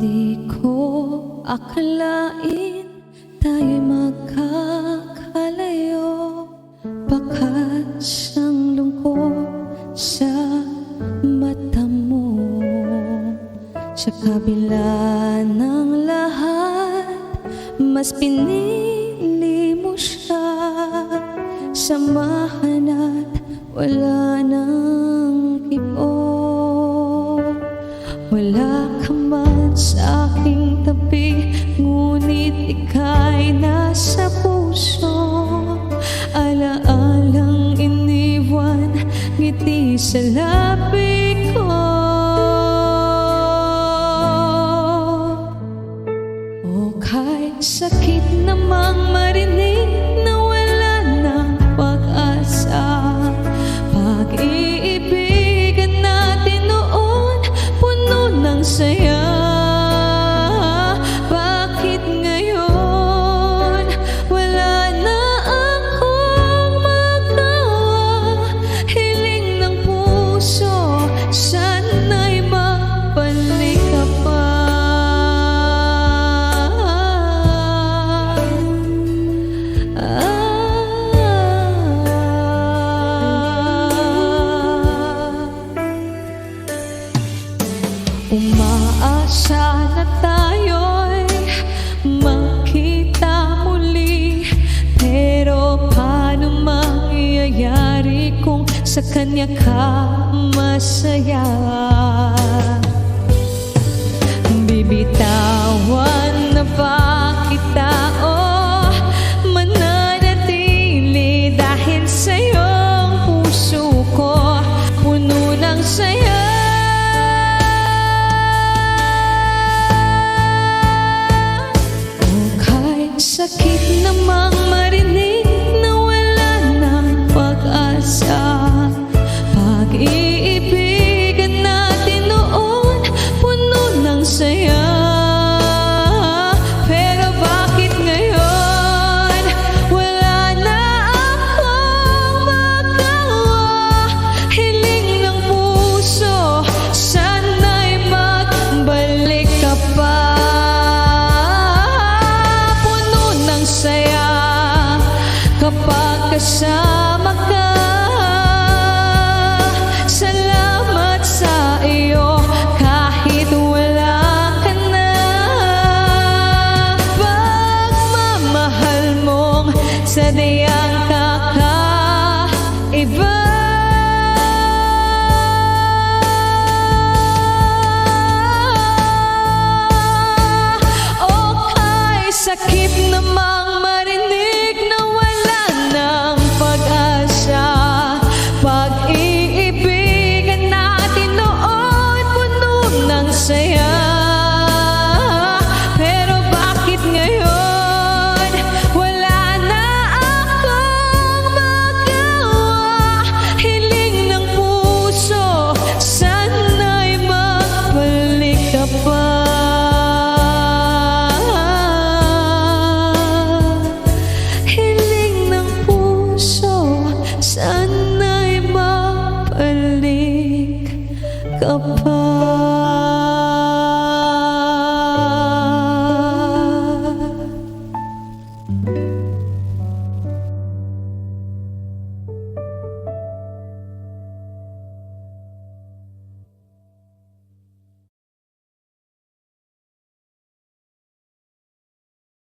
Di ko akalain tayo'y magkakalayo. Bakas ang lungkot sa mata mo. Sa kabila ng lahat, mas pinili mo siya. Samahan at wala nang kibo. Wala ka man sa aking tabi, ngunit ika'y nasa puso. Alaalang iniwan, ngiti sa labi ko. O kahit sakit namang marinig na wala ng pag-asa. Pag-iibigan natin noon, puno ng saya. Bakit ngayon wala na akong magawa? Hiling ng puso, sana'y mabalik ka pa. Umaasa na tayo'y magkita muli, pero paano mangyayari kung sa kanya ka masaya? Bibitawan na ba kita o mananatili dahil sa iyong puso ko puno ng saya? Sakit namang marinig na wala ng pag-asa. Pag-iibigan natin noon, puno ng saya. Pero bakit ngayon wala na akong magawa? Hiling ng puso, sana'y magbalik ka pa. Saya kapag kasama ka. Salamat sa iyo kahit wala ka na. Pagmamahal mong sadyang kakaiba. Okay, sakit namang marinig na wala ng pag-asa. Pag-iibigan natin noon, puno ng saya.